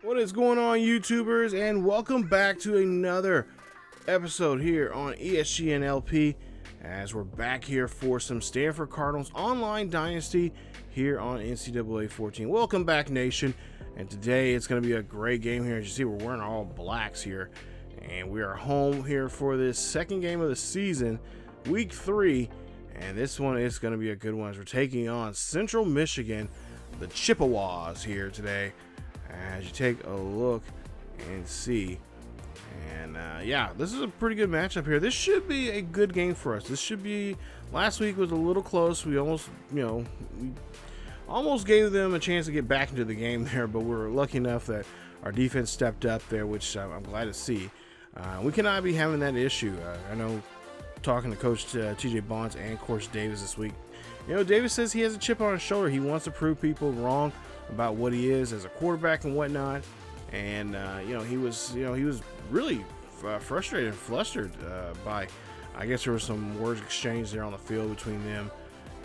What is going on, YouTubers, and welcome back to another episode here on ESGNLP as we're back here for some Stanford Cardinals online Dynasty here on NCAA 14. Welcome back, nation, and today it's going to be a great game here. As you see, we're wearing all blacks here, and we are home here for this second game of the season, week 3, and this one is going to be a good one as we're taking on Central Michigan, the Chippewas here today. As you take a look and see, and yeah, this is a pretty good matchup here. This should be a good game for us. This should be. Last week was a little close. We almost, we almost gave them a chance to get back into the game there, but we were lucky enough that our defense stepped up there, which I'm glad to see. We cannot be having that issue. I know, talking to Coach TJ Bonds and Coach Davis this week. Davis says he has a chip on his shoulder. He wants to prove people wrong about what he is as a quarterback and whatnot, and he was really frustrated and flustered by, I guess there was some words exchanged there on the field between them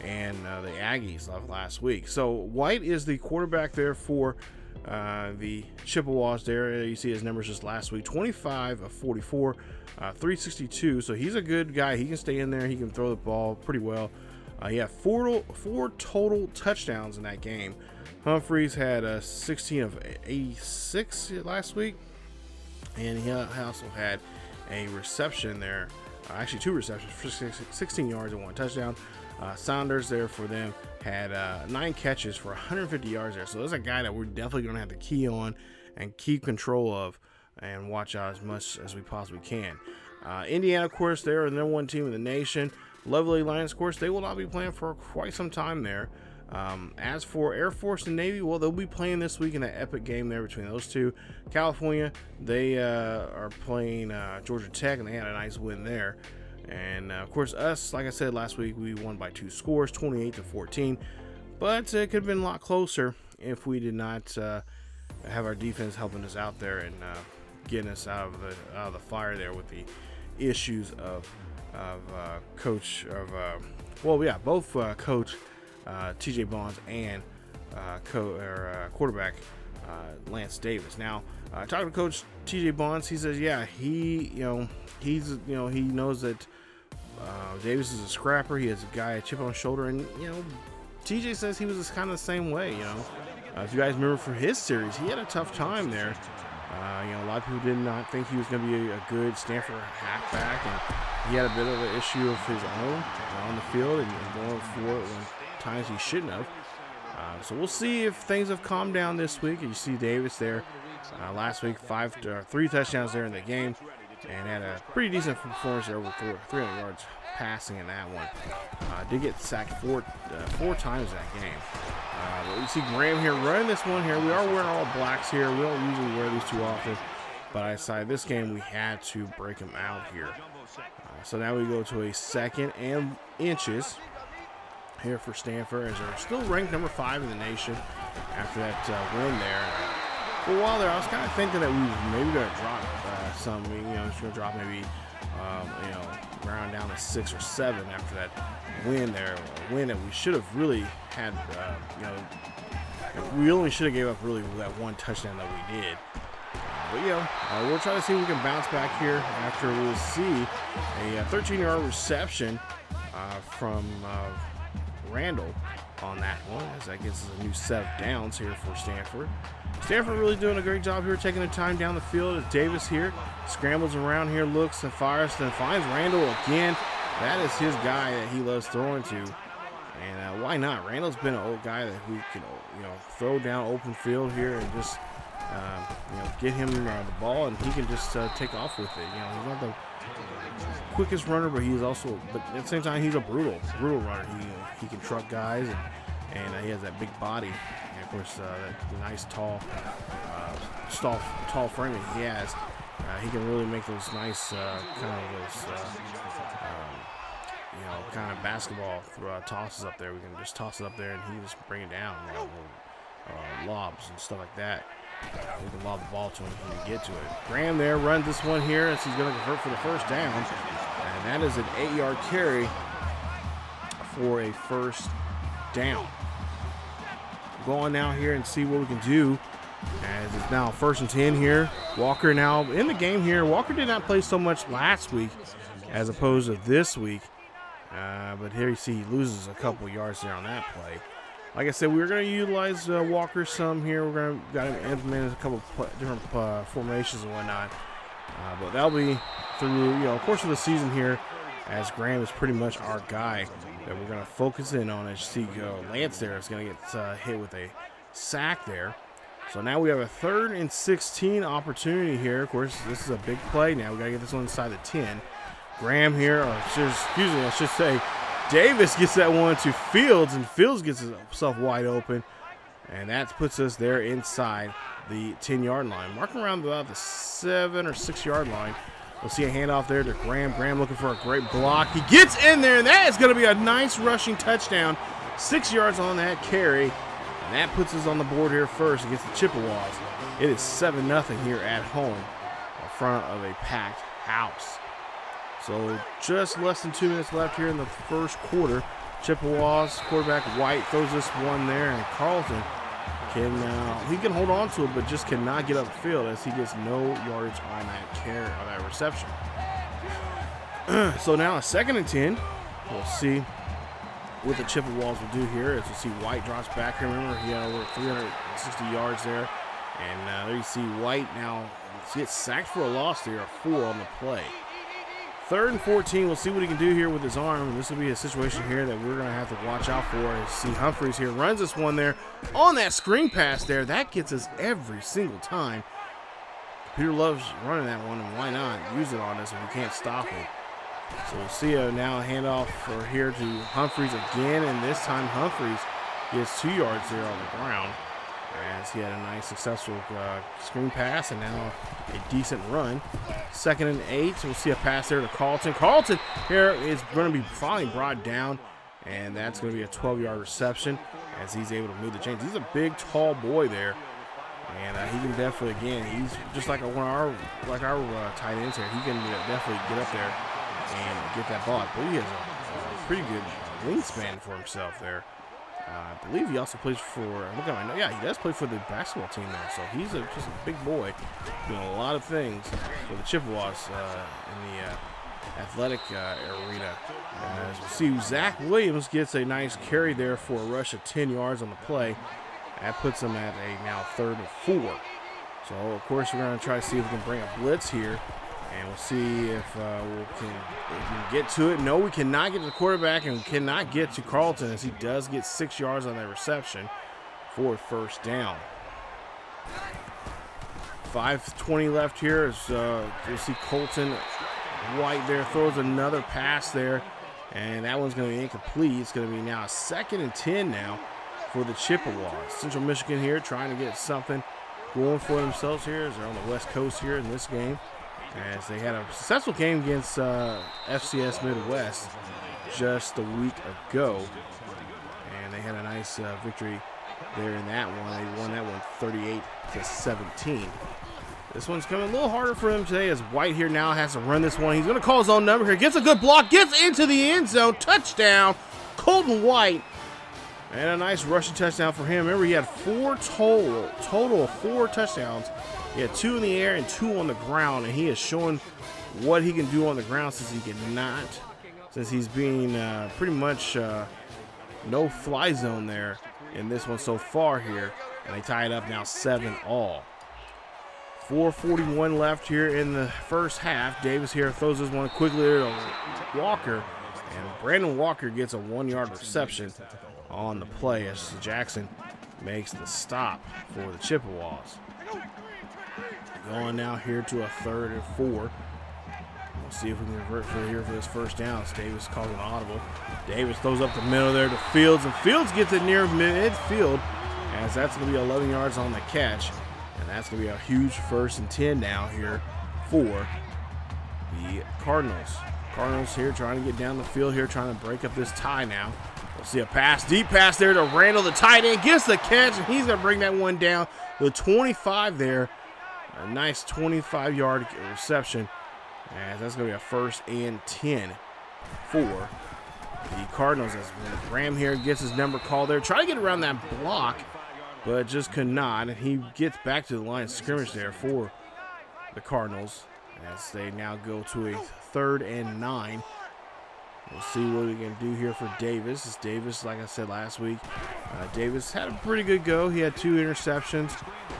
and the Aggies last week. So White is the quarterback there for the Chippewas there. You see his numbers just last week: 25 of 44, 362. So he's a good guy. He can stay in there. He can throw the ball pretty well. He had four total touchdowns in that game. Humphreys had 16 of 86 last week, and he also had a reception there, actually 2 receptions for 16 yards and 1 touchdown. Saunders there for them had 9 catches for 150 yards there. So there's a guy that we're definitely going to have to key on and keep control of and watch out as much as we possibly can. Indiana, of course, they're the #1 team in the nation. Lovely Lions, of course, they will not be playing for quite some time there. As for Air Force and Navy, well, they'll be playing this week in that epic game there between those two. California, they are playing Georgia Tech, and they had a nice win there. And of course, us, like I said last week, we won by 2 scores, 28-14. But it could have been a lot closer if we did not have our defense helping us out there and getting us out of the fire there with the issues of Coach TJ Bonds and quarterback Lance Davis. Now, talking to Coach TJ Bonds, he says, yeah, he knows that Davis is a scrapper. He has a chip on his shoulder, and TJ says he was kind of the same way. If you guys remember from his series, he had a tough time there. A lot of people did not think he was going to be a good Stanford halfback, and he had a bit of an issue of his own on the field and going for it when times he shouldn't have. So we'll see if things have calmed down this week. And you see Davis there last week, 3 touchdowns there in the game, and had a pretty decent performance there, over 300 yards passing in that one. Did get sacked 4 times in that game. But you see Graham here running this one here. We are wearing all blacks here. We don't usually wear these too often, but I decided this game we had to break them out here. So now we go to a 2nd and inches here for Stanford, as they're still ranked number 5 in the nation after that win there. For a while there, I was kind of thinking that we were maybe going to drop some. Just going to drop maybe round down to 6 or 7 after that win there. A win that we should have really had. We only should have gave up really that 1 touchdown that we did. But we'll try to see if we can bounce back here after we'll see a 13-yard reception from Randall on that one, as that gets us a new set of downs here for Stanford. Stanford really doing a great job here, taking the time down the field as Davis here scrambles around here, looks and fires, then finds Randall again. That is his guy that he loves throwing to, and why not? Randall's been an old guy that we can throw down open field here and just get him the ball, and he can just take off with it. He's not the quickest runner, but at the same time, he's a brutal runner. He can truck guys, and he has that big body, and of course that nice tall frame that he has. He can really make those nice kind of basketball tosses up there. We can just toss it up there, and he just bring it down, lobs and stuff like that. We can lob the ball to him if he can get to it. Graham there runs this one here as he's going to convert for the first down. And that is an 8-yard carry for a first down. Go on now here and see what we can do as it's now 1st and 10 here. Walker now in the game here. Walker did not play so much last week as opposed to this week. But here you see he loses a couple yards there on that play. Like I said, we're going to utilize Walker some here. We're going to got him implemented a couple different formations and whatnot. But that'll be through course of the season here, as Graham is pretty much our guy that we're going to focus in on. As you see, Lance there is going to get hit with a sack there. So now we have a 3rd and 16 opportunity here. Of course, this is a big play now. We got to get this one inside the 10. Graham here, or excuse me, I should say, Davis gets that one to Fields, and Fields gets himself wide open, and that puts us there inside the 10-yard line. Marking around about the 7 or 6 yard line. We'll see a handoff there to Graham. Graham looking for a great block. He gets in there, and that is going to be a nice rushing touchdown. 6 yards on that carry, and that puts us on the board here first against the Chippewas. It is 7-0 here at home in front of a packed house. So just less than 2 minutes left here in the first quarter. Chippewas quarterback White throws this one there, and Carlton can hold on to it, but just cannot get upfield as he gets no yardage on that reception. So now a 2nd and 10. We'll see what the Chippewas will do here. As you see, White drops back here. Remember, he had over 360 yards there, and there you see White now gets sacked for a loss there, a 4 on the play. 3rd and 14, we'll see what he can do here with his arm. And this will be a situation here that we're going to have to watch out for. As you see Humphreys here runs this one there on that screen pass there. That gets us every single time. Peter loves running that one, and why not use it on us if we can't stop it. So we'll see now a handoff for here to Humphreys again, and this time Humphreys gets 2 yards there on the ground, as he had a nice successful screen pass and now a decent run. 2nd and 8. So we'll see a pass there to Carlton. Carlton here is going to be finally brought down, and that's going to be a 12-yard reception as he's able to move the chains. He's a big, tall boy there, and he can definitely, again, he's just like our tight ends here. He can definitely get up there and get that ball. But he has a pretty good wingspan for himself there. I believe he also plays for, look at my note, yeah, he does play for the basketball team there. So he's just a big boy doing a lot of things for the Chippewas in the athletic arena. As we see, Zach Williams gets a nice carry there for a rush of 10 yards on the play. That puts him at a now 3rd and 4. So, of course, we're going to try to see if we can bring a blitz here. And we'll see if we can get to it. No, we cannot get to the quarterback, and we cannot get to Carlton, as he does get 6 yards on that reception for 1st down. 5:20 left here as you see Colton White there throws another pass there, and that one's going to be incomplete. It's going to be now a 2nd and 10 now for the Chippewas. Central Michigan here trying to get something going for themselves here as they're on the West Coast here in this game, as they had a successful game against FCS Midwest just a week ago, and they had a nice victory there in that one. They won that one 38-17. This one's coming a little harder for him today, as White here now has to run this one. He's going to call his own number here. Gets a good block, gets into the end zone. Touchdown, Colton White. And a nice rushing touchdown for him. Remember, he had total of 4 touchdowns. He had 2 in the air and 2 on the ground, and he is showing what he can do on the ground since he's being pretty much no fly zone there in this one so far here. And they tie it up now 7-all. 4:41 left here in the first half. Davis here throws this one quickly to Walker, and Brandon Walker gets a 1-yard reception on the play as Jackson makes the stop for the Chippewas. Going now here to a 3rd and 4. We'll see if we can revert for this 1st down. As Davis calls an audible. Davis throws up the middle there to Fields, and Fields gets it near midfield, as that's going to be 11 yards on the catch. And that's going to be a huge 1st and 10 now here for the Cardinals. Cardinals here trying to get down the field here, trying to break up this tie now. We'll see a pass, deep pass there to Randall, the tight end, gets the catch, and he's going to bring that one down to 25 there. A nice 25-yard reception, as that's going to be a 1st and 10 for the Cardinals. As Graham here gets his number called there. Try to get around that block, but just could not. And he gets back to the line of scrimmage there for the Cardinals as they now go to a 3rd and 9. We'll see what we can do here for Davis. It's Davis, like I said last week. Davis had a pretty good go. He had 2 interceptions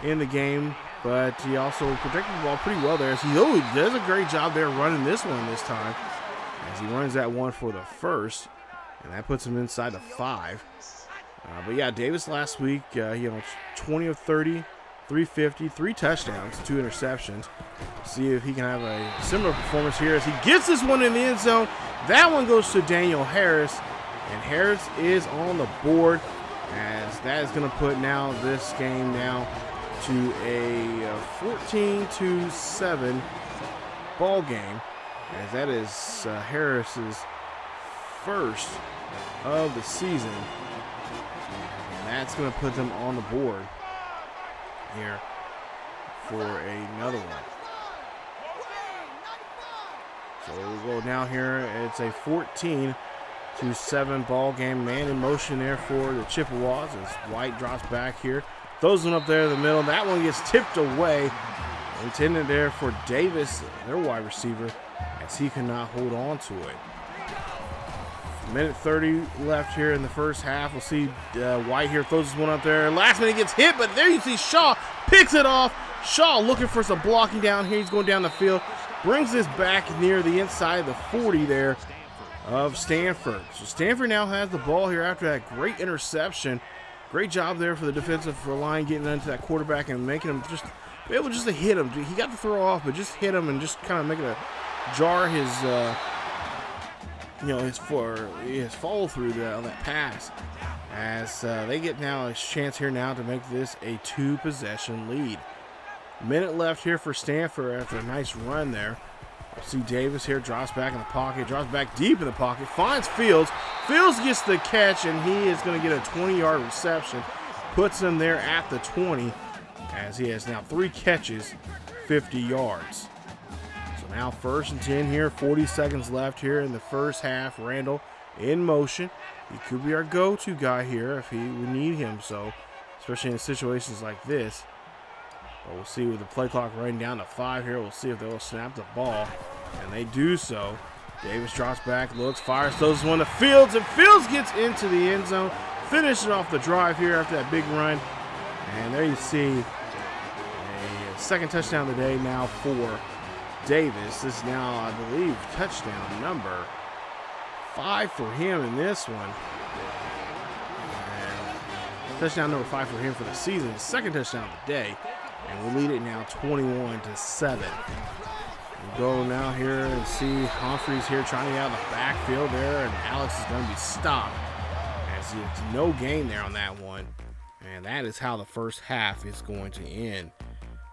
in the game, but he also protected the ball pretty well there. So he does a great job there running this one this time, as he runs that one for the first, and that puts him inside the 5. But yeah, Davis last week, he had 20 of 30, 350, 3 touchdowns, 2 interceptions. See if he can have a similar performance here as he gets this one in the end zone. That one goes to Daniel Harris, and Harris is on the board, as that is going to put now this game now to a 14-7 ball game, as that is Harris's first of the season, and that's going to put them on the board here for another one. So we'll go down here. It's a 14-7 ball game. Man in motion there for the Chippewas as White drops back here. Throws one up there in the middle. That one gets tipped away. Intended there for Davis, their wide receiver, as he could not hold on to it. Minute 30 left here in the first half. We'll see White here throws this one up there. Last minute gets hit, but there you see Shaw picks it off. Shaw looking for some blocking down here. He's going down the field. Brings this back near the inside of the 40 there of Stanford. So Stanford now has the ball here after that great interception. Great job there for the defensive line getting into that quarterback and making him just be able just to hit him. He got the throw off, but just hit him and just kind of make it jar his his follow through on that pass, as they get now a chance here now to make this a 2-possession lead. Minute left here for Stanford after a nice run there. We'll see Davis here drops back in the pocket, drops back deep in the pocket, finds Fields. Fields gets the catch, and he is going to get a 20-yard reception, puts him there at the 20, as he has now 3 catches, 50 yards. So now 1st and 10 here, 40 seconds left here in the first half. Randall in motion. He could be our go-to guy here if we need him, so especially in situations like this. But we'll see with the play clock running down to 5 here. We'll see if they'll snap the ball, and they do so. Davis drops back, looks, fires, throws one to Fields, and Fields gets into the end zone, finishing off the drive here after that big run. And there you see a 2nd touchdown of the day now for Davis. This is now, I believe, touchdown number 5 for him in this one. And touchdown number 5 for him for the season. His 2nd touchdown of the day. And we'll lead it now 21-7. We'll go now here and see Humphreys here trying to get out of the backfield there, and Alex is going to be stopped, as it's no gain there on that one. And that is how the first half is going to end.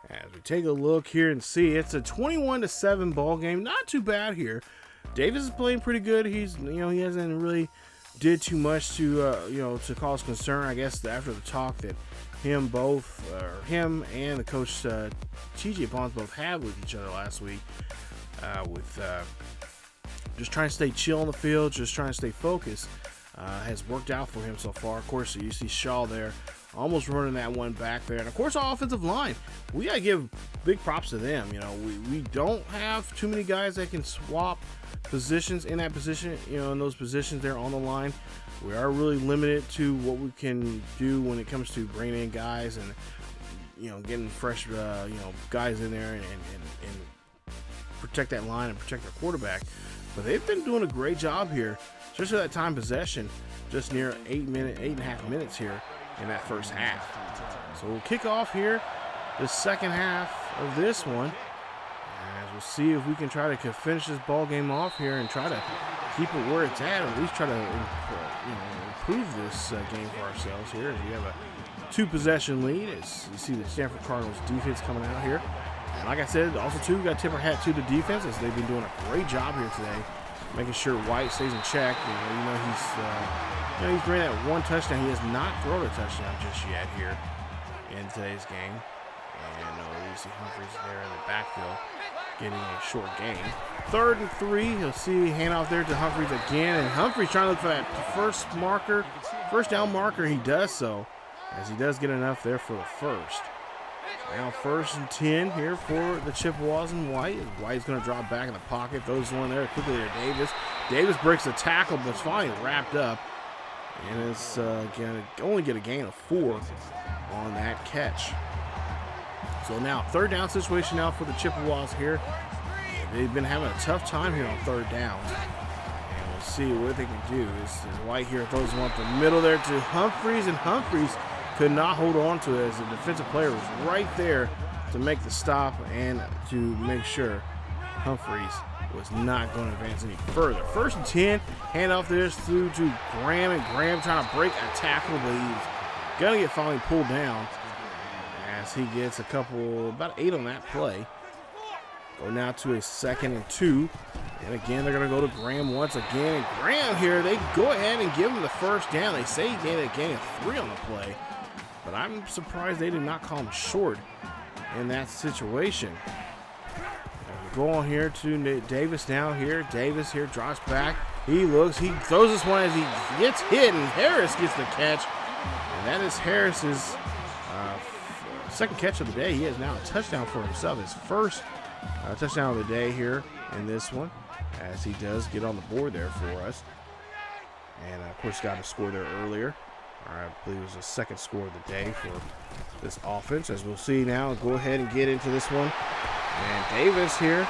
As we take a look here and see, it's a 21-7 ball game. Not too bad here. Davis is playing pretty good. He's, he hasn't really did too much to, to cause concern. I guess after the talk that him and the coach TJ Bonds both had with each other last week, with just trying to stay chill on the field, just trying to stay focused, has worked out for him so far. Of course, you see Shaw there almost running that one back there, and of course our offensive line, we gotta give big props to them. We don't have too many guys that can swap positions in that position, in those positions there on the line. We are really limited to what we can do when it comes to bringing in guys and getting fresh guys in there and protect that line and protect their quarterback. But they've been doing a great job here, especially that time possession, just near 8.5 minutes here in that first half. So we'll kick off here the second half of this one, as we'll see if we can try to finish this ball game off here and try to keep it where it's at, or at least try to improve this game for ourselves here. As we have a 2-possession lead, as you see the Stanford Cardinals defense coming out here. And like I said, also too, we got to tip our hat to the defense, as they've been doing a great job here today, making sure White stays in check. He's bringing that 1 touchdown. He has not thrown a touchdown just yet here in today's game. And you see Humphreys there in the backfield getting a short gain. 3rd and 3. You'll see handoff there to Humphreys again, and Humphreys trying to look for that first down marker. He does so, as he does get enough there for the first. Now 1st and 10 here for the Chippewas and White. White's going to drop back in the pocket. Throws one there quickly to Davis. Davis breaks the tackle, but it's finally wrapped up. And it's going to only get a gain of 4 on that catch. So now 3rd down situation now for the Chippewas here. They've been having a tough time here on 3rd downs. And we'll see what they can do. Is White here throws one up the middle there to Humphreys, and Humphreys could not hold on to it as the defensive player was right there to make the stop and to make sure Humphreys was not going to advance any further. 1st and 10, handoff there through to Graham, and Graham trying to break a tackle, but he's going to get finally pulled down as he gets about 8 on that play. Go now to a 2nd and 2, and again they're going to go to Graham once again, and Graham here, they go ahead and give him the 1st down. They say he gained a gain of 3 on the play, but I'm surprised they did not call him short in that situation. Go on here to Davis now here. Davis here drops back. He looks. He throws this one as he gets hit, and Harris gets the catch. And that is Harris's 2nd catch of the day. He has now a touchdown for himself. His 1st touchdown of the day here in this one, as he does get on the board there for us. And of course got a score there earlier. I believe it was the 2nd score of the day for this offense. As we'll see now, go ahead and get into this one. And Davis here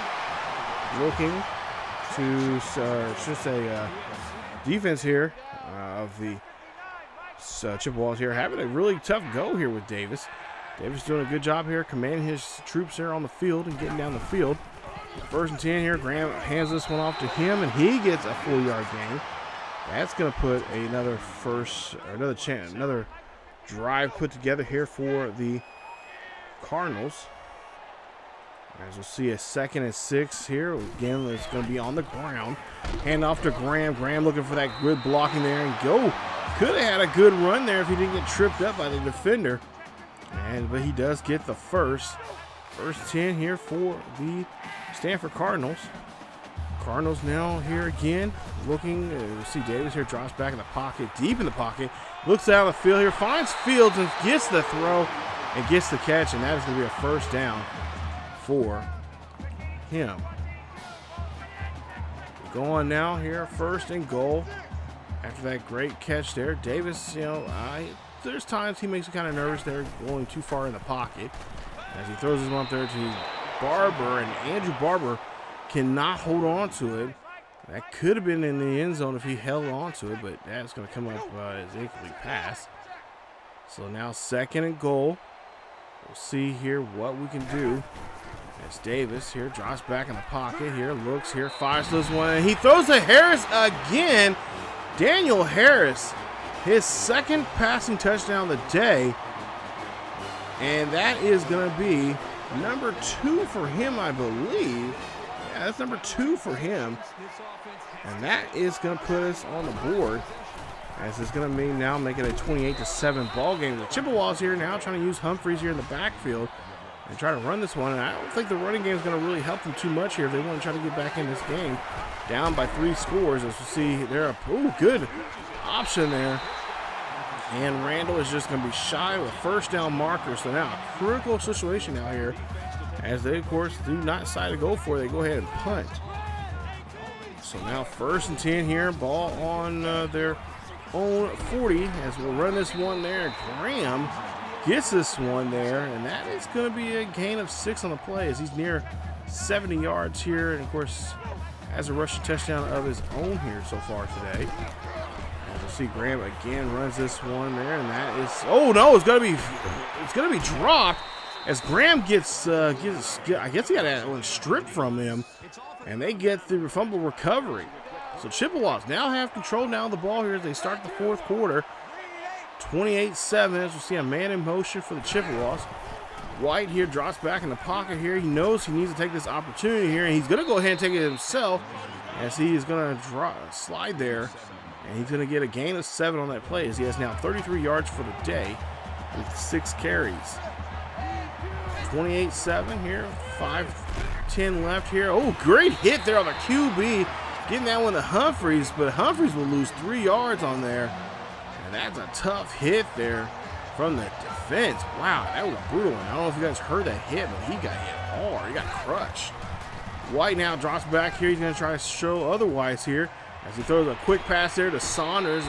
looking to, defense here of the Chippewas here, having a really tough go here with Davis. Davis doing a good job here, commanding his troops there on the field and getting down the field. 1st and 10 here, Graham hands this one off to him, and he gets a 4-yard gain. That's going to put another another drive put together here for the Cardinals. As we'll see, a 2nd and 6 here. Again, it's going to be on the ground. Hand off to Graham. Graham looking for that good blocking there, and go. Could have had a good run there if he didn't get tripped up by the defender. But he does get the 1st 10 here for the Stanford Cardinals. Cardinals now here again, looking. We'll see Davis here drops back in the pocket, deep in the pocket. Looks out of the field here, finds Fields and gets the throw and gets the catch, and that is going to be a 1st down for him. Going now here, 1st and goal. After that great catch there, Davis, there's times he makes me kind of nervous there going too far in the pocket as he throws his one up there to Barber, and Andrew Barber cannot hold on to it. That could have been in the end zone if he held on to it, but that's going to come up as incomplete pass. So now 2nd and goal. We'll see here what we can do. As Davis here drops back in the pocket here, looks here, fires this one, and he throws to Harris again. Daniel Harris, his 2nd passing touchdown of the day, and that is going to be number 2 for him, I believe. Yeah, that's number 2 for him, and that is going to put us on the board, as it's going to mean now make it a 28-7 ball game. The Chippewas here now trying to use Humphreys here in the backfield and try to run this one, and I don't think the running game is going to really help them too much here if they want to try to get back in this game. Down by 3 scores, as we see there. Good option there. And Randall is just going to be shy with 1st down marker. So now a critical situation out here, as they, of course, do not decide to go for it. They go ahead and punt. So now 1st and 10 here. Ball on their own 40 as we'll run this one there. Graham gets this one there, and that is going to be a gain of 6 on the play as he's near 70 yards here. And, of course, has a rushing touchdown of his own here so far today. As we'll see, Graham again runs this one there, and that is, oh no, it's gonna be dropped as Graham gets I guess he got that one stripped from him, and they get the fumble recovery. So Chippewas now have control now of the ball here as they start the 4th quarter. 28-7 as we see a man in motion for the Chippewas. White here drops back in the pocket here. He knows he needs to take this opportunity here, and he's going to go ahead and take it himself as he is going to slide there, and he's going to get a gain of 7 on that play as he has now 33 yards for the day with 6 carries. 28-7 here, 5:10 left here. Oh, great hit there on the QB, getting that one to Humphreys, but Humphreys will lose 3 yards on there, and that's a tough hit there from the defense. Wow, that was brutal. I don't know if you guys heard that hit, but he got hit hard. He got crushed. White now drops back here. He's going to try to show otherwise here as he throws a quick pass there to Sanders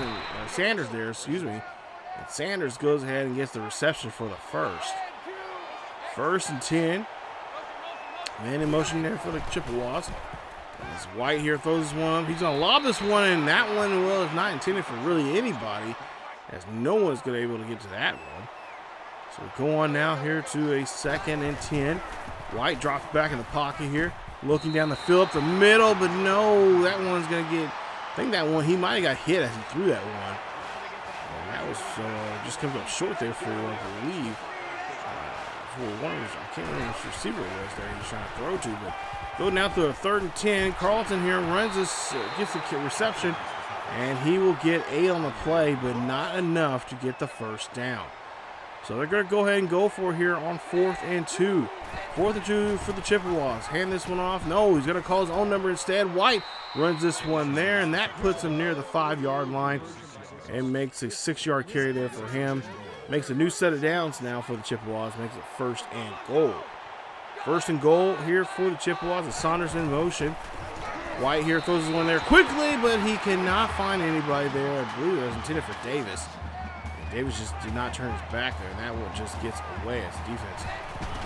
there, excuse me. And Sanders goes ahead and gets the reception for the first. 1st and 10. Man in motion there for the Chippewas. As White here throws this one up. He's going to lob this one, and that one, well, is not intended for really anybody, as no one's going to be able to get to that one. So we go on now here to a 2nd and 10. White drops back in the pocket here, looking down the field up the middle, but no, that one's going to get, I think that one, he might have got hit as he threw that one. And that was just comes up short there for, I believe, for one of his, I can't remember which receiver it was there he was trying to throw to, but go now to a 3rd and 10. Carlton here runs this, gets the reception, and he will get 8 on the play, but not enough to get the 1st down. So they're going to go ahead and go for it here on 4th and 2. 4th and 2 for the Chippewas. Hand this one off. No, he's going to call his own number instead. White runs this one there, and that puts him near the 5-yard line and makes a 6-yard carry there for him. Makes a new set of downs now for the Chippewas. Makes it 1st and goal. 1st and goal here for the Chippewas. As Saunders in motion. White here throws this one there quickly, but he cannot find anybody there. I believe it was intended for Davis. Davis just did not turn his back there, and that one just gets away as the defense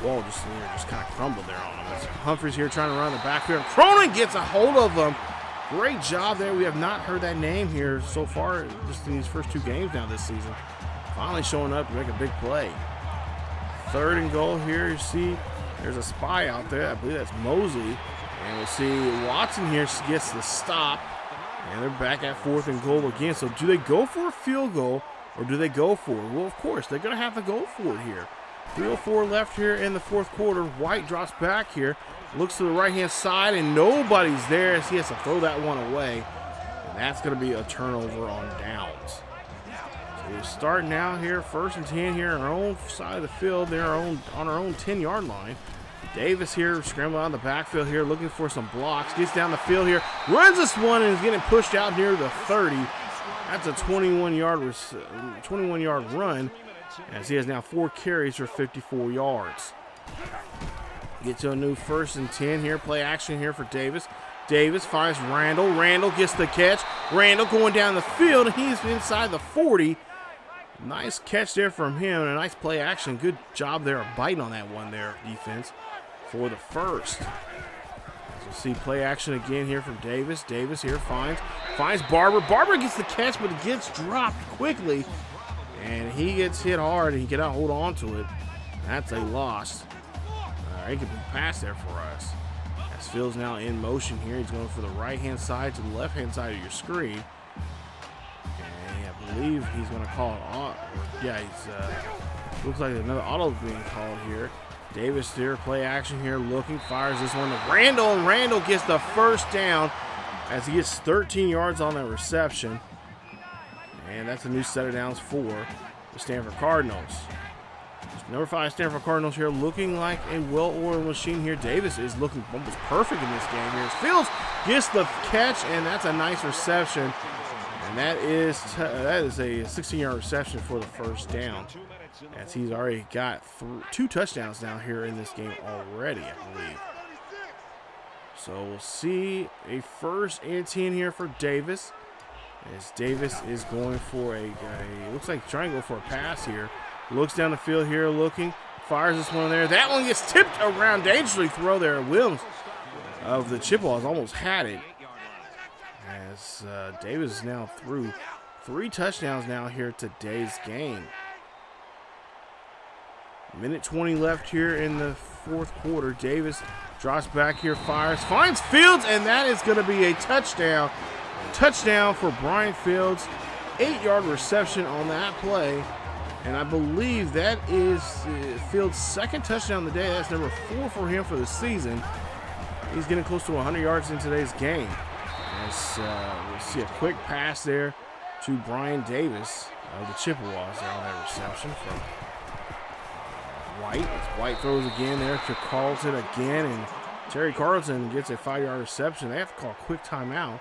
wall just kind of crumbled there on him. As Humphreys here trying to run the backfield. Cronin gets a hold of him. Great job there. We have not heard that name here so far just in these first 2 games now this season. Finally showing up to make a big play. 3rd and goal here. You see there's a spy out there. I believe that's Mosley. And we'll see Watson here gets the stop. And they're back at 4th and goal again. So do they go for a field goal or do they go for it? Well, of course, they're going to have to go for it here. 3:04 left here in the 4th quarter. White drops back here. Looks to the right-hand side, and nobody's there as he has to throw that one away. And that's going to be a turnover on downs. So we start now here, 1st and 10 here on our own side of the field. They're on our own 10-yard line. Davis here scrambling on the backfield here, looking for some blocks. Gets down the field here, runs this one, and is getting pushed out near the 30. That's a 21-yard run, as he has now 4 carries for 54 yards. Get to a new 1st and 10 here. Play action here for Davis. Davis finds Randall. Randall gets the catch. Randall going down the field, and he's inside the 40. Nice catch there from him, and a nice play action. Good job there of biting on that one there, defense, for the 1st. We'll see play action again here from Davis. Davis here finds Barber. Barber gets the catch, but it gets dropped quickly, and he gets hit hard, and he cannot hold on to it. That's a loss. It could be passed there for us. As Phil's now in motion here. He's going from the right-hand side to the left-hand side of your screen. And I believe he's going to call it auto. Yeah, looks like another auto is being called here. Davis here, play action here, looking, fires this one to Randall, and Randall gets the 1st down as he gets 13 yards on that reception. And that's a new set of downs for the Stanford Cardinals. Number 5 Stanford Cardinals here looking like a well-oiled machine here. Davis is looking almost perfect in this game here. Fields gets the catch, and that's a nice reception. And that is a 16-yard reception for the 1st down, as he's already got 2 touchdowns now here in this game already, I believe. So we'll see a 1st and 10 here for Davis, as Davis is going for looks like trying to go for a pass here. Looks down the field here, looking, fires this one there. That one gets tipped around, dangerously throw there. Williams of the Chippewas almost had it, as Davis is now through 3 touchdowns now here today's game. Minute 20 left here in the 4th quarter. Davis drops back here, fires, finds Fields, and that is going to be a touchdown. Touchdown for Brian Fields. 8-yard reception on that play. And I believe that is Fields' 2nd touchdown of the day. That's number 4 for him for the season. He's getting close to 100 yards in today's game. As we'll see a quick pass there to Brian Davis of the Chippewas there on that reception from White. As White throws again there to Carlton again, and Terry Carlton gets a 5-yard reception. They have to call a quick timeout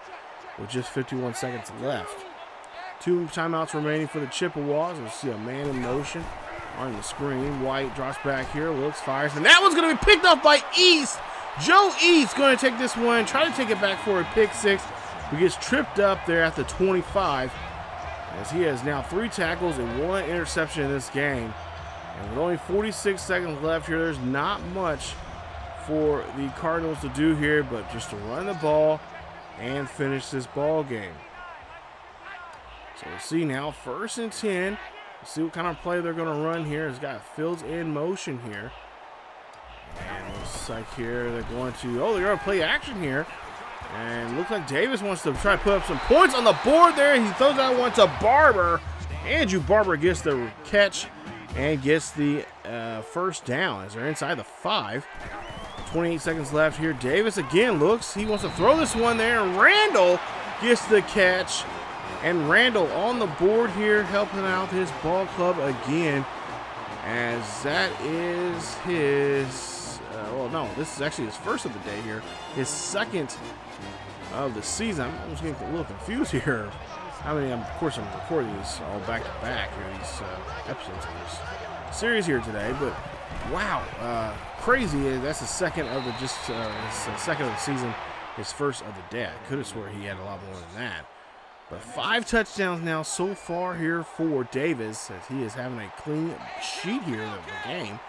with just 51 seconds left. 2 timeouts remaining for the Chippewas. We'll see a man in motion on the screen. White drops back here, looks, fires, and that one's going to be picked off by East. Joe East going to take this one, try to take it back for a pick six, but gets tripped up there at the 25, as he has now 3 tackles and 1 interception in this game. And with only 46 seconds left here, there's not much for the Cardinals to do here, but just to run the ball and finish this ball game. So we'll see now, 1st and 10. We'll see what kind of play they're going to run here. It's got Fields in motion here. And it looks like here they're going to, they're going to play action here. And looks like Davis wants to try to put up some points on the board there. He throws that one to Barber. Andrew Barber gets the catch and gets the first down as they're inside the 5. 28 seconds left here. Davis again looks. He wants to throw this one there. And Randall gets the catch. And Randall on the board here, helping out his ball club again. As that is his, this is actually his first of the day here. His second of the season. I'm almost getting a little confused here. Of course, I'm recording these all back to back here, these episodes of this series here today. But wow, crazy! That's the second of his second of the season, his first of the day. I could have swore he had a lot more than that. But 5 touchdowns now so far here for Davis, as he is having a clean sheet here of the game.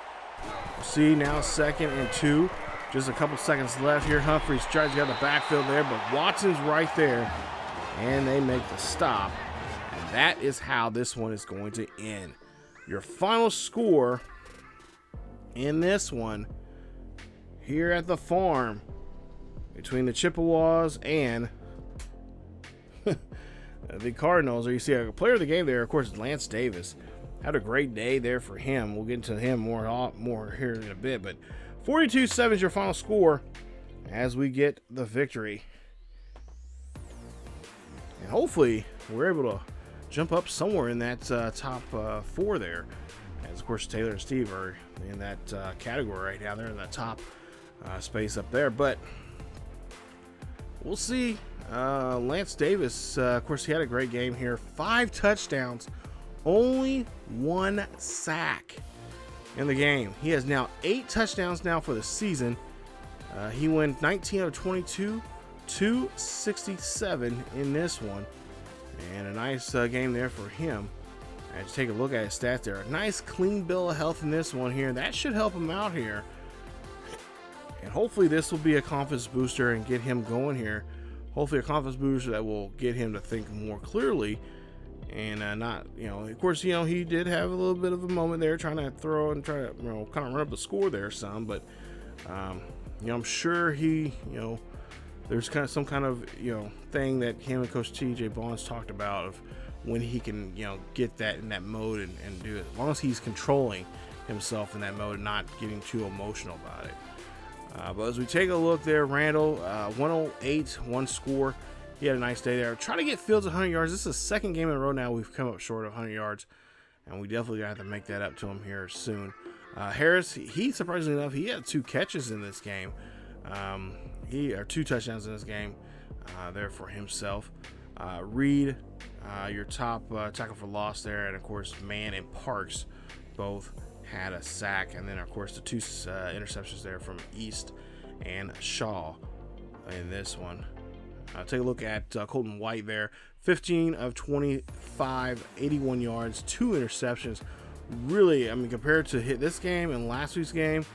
We'll see now 2nd and 2. Just a couple seconds left here. Humphreys tries to get the backfield there, but Watson's right there. And they make the stop. And that is how this one is going to end. Your final score in this one here at the farm between the Chippewas and the Cardinals. Or you see a player of the game there, of course, is Lance Davis. Had a great day there for him. We'll get into him more here in a bit. But 42-7 is your final score as we get the victory. And hopefully we're able to jump up somewhere in that top 4 there. As, of course, Taylor and Steve are in that category right now. They're in that top space up there. But we'll see. Lance Davis, of course, he had a great game here. 5 touchdowns, only 1 sack in the game. He has now 8 touchdowns now for the season. He went 19 out of 22, 267 in this one. And a nice game there for him. Let's take a look at his stats there. A nice clean bill of health in this one here. That should help him out here. And hopefully this will be a confidence booster and get him going here. Hopefully a confidence booster that will get him to think more clearly and not, of course, he did have a little bit of a moment there trying to throw and try to, kind of run up the score there some, but, I'm sure he, there's kind of some kind of, thing that him and Coach TJ Bonds talked about of when he can, get that in that mode and do it, as long as he's controlling himself in that mode and not getting too emotional about it. But as we take a look there, Randall, 108, 1 score. He had a nice day there. Trying to get Fields 100 yards. This is the second game in a row now we've come up short of 100 yards. And we definitely have to make that up to him here soon. Harris, he surprisingly enough, he had 2 catches in this game. 2 touchdowns in this game there for himself. Reed, your top tackle for loss there. And, of course, Mann and Parks both had a sack, and then of course the 2 interceptions there from East and Shaw in this one. Take a look at Colton White there, 15 of 25, 81 yards, 2 interceptions. Really, compared to this game and last week's game,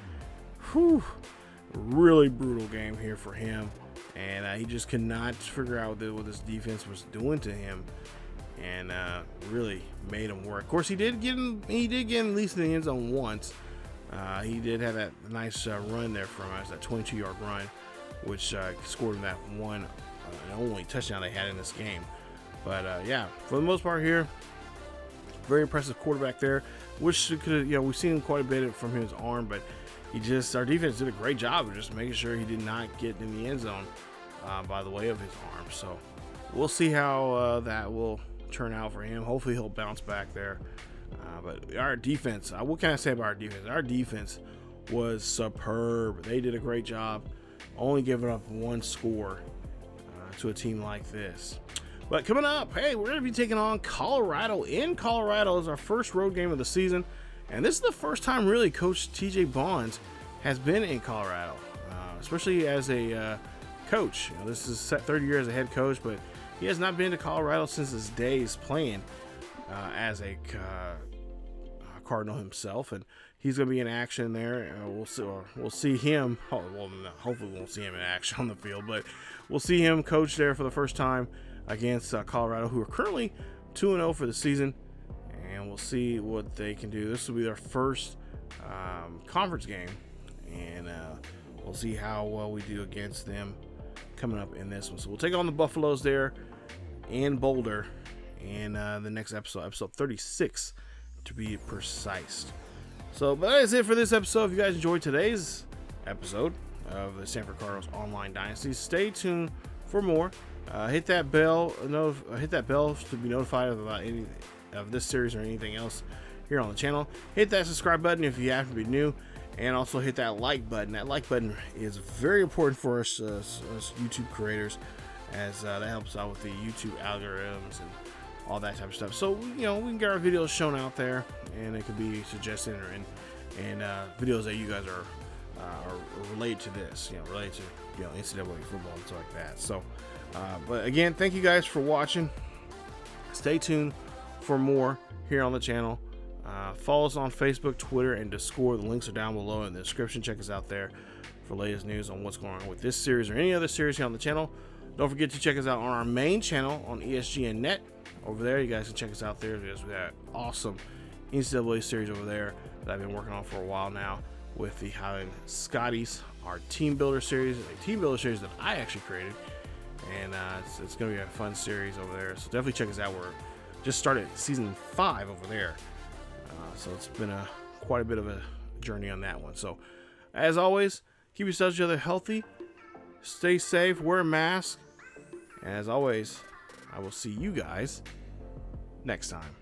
really brutal game here for him, and he just could not figure out what this defense was doing to him. And really made him work. Of course, he did get at least in the end zone once. He did have that nice run there from us, that 22-yard run, which scored him that one and only touchdown they had in this game. But yeah, for the most part here, very impressive quarterback there. Wish it could, we've seen quite a bit from his arm, but our defense did a great job of just making sure he did not get in the end zone by the way of his arm. So we'll see how that will turn out for him. Hopefully he'll bounce back there. But our defense, what can I say about our defense? Our defense was superb. They did a great job, only giving up 1 score to a team like this. But coming up, hey, we're going to be taking on Colorado in Colorado as our first road game of the season. And this is the first time really Coach TJ Bonds has been in Colorado, especially as a coach. This is his third year as a head coach, but he has not been to Colorado since his days playing as a Cardinal himself, and he's going to be in action there. We'll see him. Hopefully we won't see him in action on the field, but we'll see him coach there for the first time against Colorado, who are currently 2-0 for the season, and we'll see what they can do. This will be their first conference game, and we'll see how well we do against them coming up in this one. So we'll take on the Buffaloes there in Boulder in the next episode 36 to be precise. So, but that is it for this episode. If you guys enjoyed today's episode of the Stanford Cardinals Online Dynasty, stay tuned for more. Hit that bell to be notified about any of this series or anything else here on the channel. Hit that subscribe button if you happen to be new, and also hit that like button. That like button is very important for us YouTube creators, as that helps out with the YouTube algorithms and all that type of stuff. So, we can get our videos shown out there, and it could be suggested or in videos that you guys are related to this, related to NCAA football and stuff like that. So, but again, thank you guys for watching. Stay tuned for more here on the channel. Follow us on Facebook, Twitter, and Discord. The links are down below in the description. Check us out there for latest news on what's going on with this series or any other series here on the channel. Don't forget to check us out on our main channel on ESGNet. Over there, you guys can check us out there. There's that awesome NCAA series over there that I've been working on for a while now with the Highland Scotties, our team builder series, a team builder series that I actually created, and it's going to be a fun series over there. So definitely check us out. We're just started season 5 over there, so it's been quite a bit of a journey on that one. So as always, keep yourselves each other healthy, stay safe, wear a mask, and as always, I will see you guys next time.